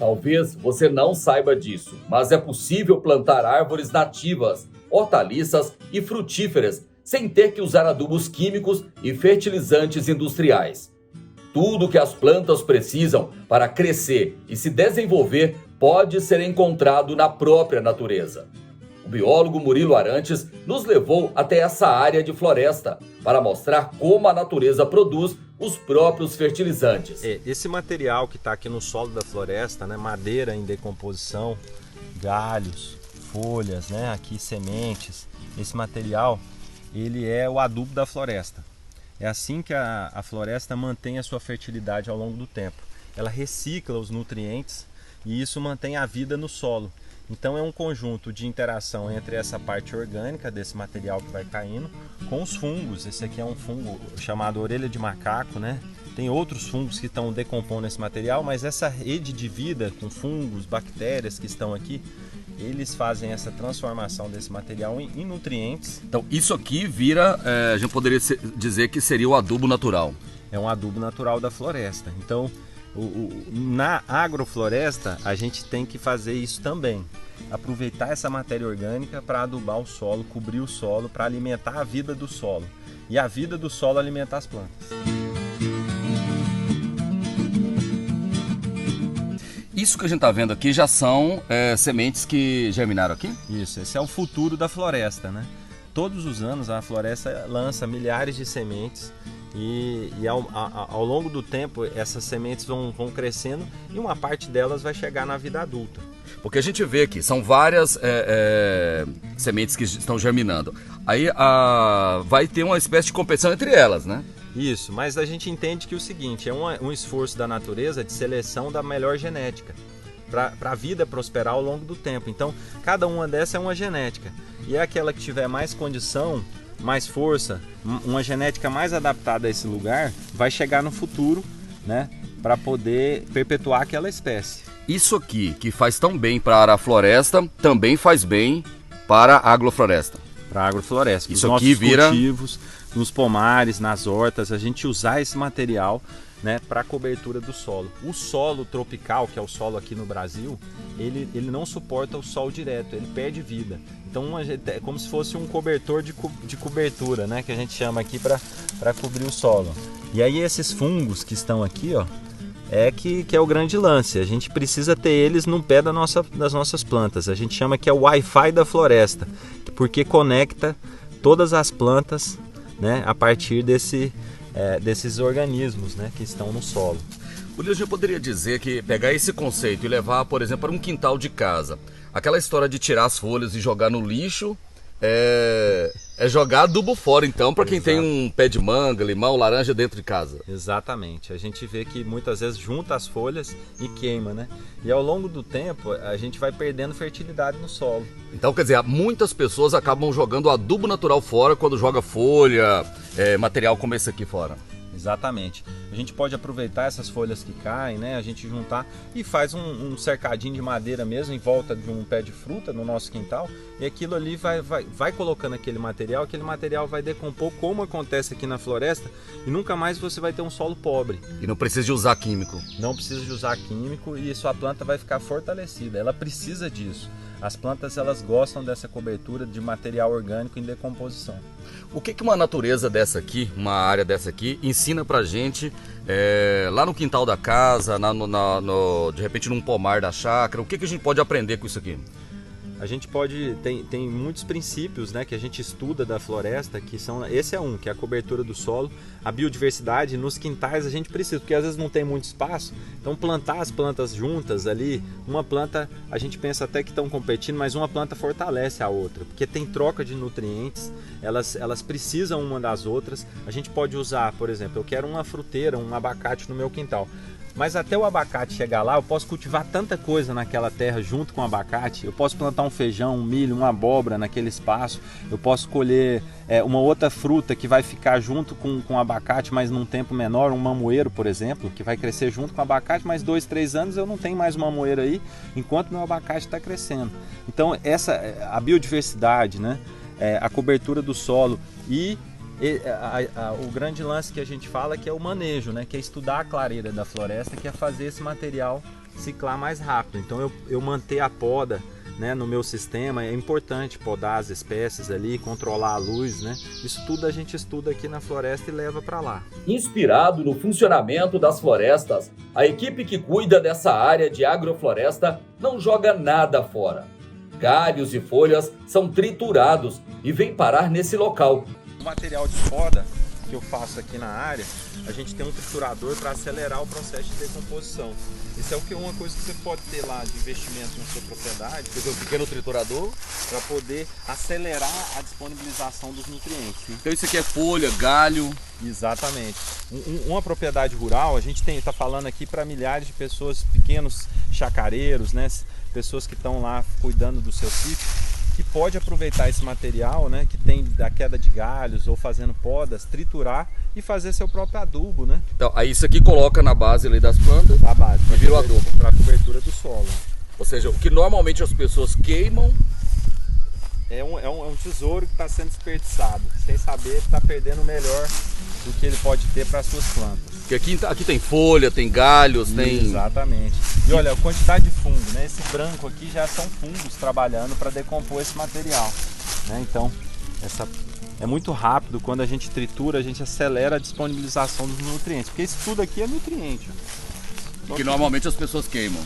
Talvez você não saiba disso, mas é possível plantar árvores nativas, hortaliças e frutíferas sem ter que usar adubos químicos e fertilizantes industriais. Tudo que as plantas precisam para crescer e se desenvolver pode ser encontrado na própria natureza. O biólogo Murilo Arantes nos levou até essa área de floresta para mostrar como a natureza produz os próprios fertilizantes. Esse material que está aqui no solo da floresta, né, madeira em decomposição, galhos, folhas, né, aqui sementes, esse material, ele é o adubo da floresta. É assim que a floresta mantém a sua fertilidade ao longo do tempo. Ela recicla os nutrientes e isso mantém a vida no solo. Então é um conjunto de interação entre essa parte orgânica desse material que vai caindo com os fungos. Esse aqui é um fungo chamado orelha de macaco, né? Tem outros fungos que estão decompondo esse material, mas essa rede de vida com fungos, bactérias que estão aqui, eles fazem essa transformação desse material em nutrientes. Então isso aqui vira, a gente poderia dizer que seria o adubo natural. É um adubo natural da floresta. Então na agrofloresta a gente tem que fazer isso também. Aproveitar essa matéria orgânica para adubar o solo, cobrir o solo, para alimentar a vida do solo. E a vida do solo alimenta as plantas. Isso que a gente está vendo aqui já são sementes que germinaram aqui? Isso, esse é o futuro da floresta, né? Todos os anos a floresta lança milhares de sementes e ao longo do tempo essas sementes vão crescendo e uma parte delas vai chegar na vida adulta. Porque a gente vê aqui, são várias sementes que estão germinando. Aí vai ter uma espécie de competição entre elas, né? Isso, mas a gente entende que o seguinte, é um esforço da natureza de seleção da melhor genética para a vida prosperar ao longo do tempo. Então, cada uma dessas é uma genética. E é aquela que tiver mais condição, mais força, uma genética mais adaptada a esse lugar, vai chegar no futuro, né, para poder perpetuar aquela espécie. Isso aqui, que faz tão bem para a floresta, também faz bem para a agrofloresta. Para a agrofloresta. Isso aqui vira cultivos, nos pomares, nas hortas, a gente usar esse material, né, para a cobertura do solo. O solo tropical, que é o solo aqui no Brasil, ele não suporta o sol direto, ele perde vida. Então é como se fosse um cobertor de cobertura, né, que a gente chama aqui para cobrir o solo. E aí esses fungos que estão aqui, ó, que é o grande lance. A gente precisa ter eles no pé das nossas plantas. A gente chama que é o Wi-Fi da floresta, porque conecta todas as plantas, né, a partir desses organismos, né, que estão no solo. O Lio, já poderia dizer que pegar esse conceito e levar, por exemplo, para um quintal de casa, aquela história de tirar as folhas e jogar no lixo, é jogar adubo fora, então, para quem tem um pé de manga, limão, laranja dentro de casa. Exatamente. A gente vê que muitas vezes junta as folhas e queima, né? E ao longo do tempo, a gente vai perdendo fertilidade no solo. Então, quer dizer, muitas pessoas acabam jogando adubo natural fora quando joga folha, material como esse aqui fora. Exatamente. A gente pode aproveitar essas folhas que caem, né? A gente juntar e faz um cercadinho de madeira mesmo em volta de um pé de fruta no nosso quintal, e aquilo ali vai colocando aquele material vai decompor, como acontece aqui na floresta, e nunca mais você vai ter um solo pobre. E não precisa de usar químico. Não precisa de usar químico e sua planta vai ficar fortalecida. Ela precisa disso. As plantas, elas gostam dessa cobertura de material orgânico em decomposição. O que uma natureza dessa aqui, uma área dessa aqui, ensina pra gente lá no quintal da casa, de repente num pomar da chácara? O que a gente pode aprender com isso aqui? A gente pode, tem muitos princípios, né, que a gente estuda da floresta, esse é que é a cobertura do solo, a biodiversidade. Nos quintais a gente precisa, porque às vezes não tem muito espaço, então plantar as plantas juntas ali, uma planta, a gente pensa até que estão competindo, mas uma planta fortalece a outra, porque tem troca de nutrientes, elas precisam uma das outras. A gente pode usar, por exemplo, eu quero uma fruteira, um abacate no meu quintal. Mas até o abacate chegar lá, eu posso cultivar tanta coisa naquela terra junto com o abacate. Eu posso plantar um feijão, um milho, uma abóbora naquele espaço. Eu posso colher uma outra fruta que vai ficar junto com o abacate, mas num tempo menor, um mamoeiro, por exemplo, que vai crescer junto com o abacate, mas 2, 3 anos eu não tenho mais um mamoeiro aí, enquanto meu abacate está crescendo. Então a biodiversidade, né? A cobertura do solo e o grande lance que a gente fala, que é o manejo, né? Que é estudar a clareira da floresta, que é fazer esse material ciclar mais rápido. Então eu manter a poda, né, no meu sistema, é importante podar as espécies ali, controlar a luz, né? Isso tudo a gente estuda aqui na floresta e leva para lá. Inspirado no funcionamento das florestas, a equipe que cuida dessa área de agrofloresta não joga nada fora. Galhos e folhas são triturados e vêm parar nesse local. O material de poda que eu faço aqui na área, a gente tem um triturador para acelerar o processo de decomposição. Isso é uma coisa que você pode ter lá de investimento na sua propriedade. Você tem um pequeno triturador para poder acelerar a disponibilização dos nutrientes. Então isso aqui é folha, galho. Exatamente. Uma propriedade rural, a gente está falando aqui para milhares de pessoas, pequenos chacareiros, né? Pessoas que estão lá cuidando do seu sítio, que pode aproveitar esse material, né, que tem da queda de galhos ou fazendo podas, triturar e fazer seu próprio adubo, né? Então, aí isso aqui coloca na base ali das plantas, a base, e vira o adubo para a cobertura do solo. Ou seja, o que normalmente as pessoas queimam é um tesouro que está sendo desperdiçado, sem saber que está perdendo o melhor do que ele pode ter para as suas plantas. Porque aqui tem folha, tem galhos, tem... Exatamente. E olha, a quantidade de fungo, né? Esse branco aqui já são fungos trabalhando para decompor esse material, né? Então, é muito rápido. Quando a gente tritura, a gente acelera a disponibilização dos nutrientes, porque isso tudo aqui é nutriente. Que normalmente as pessoas queimam.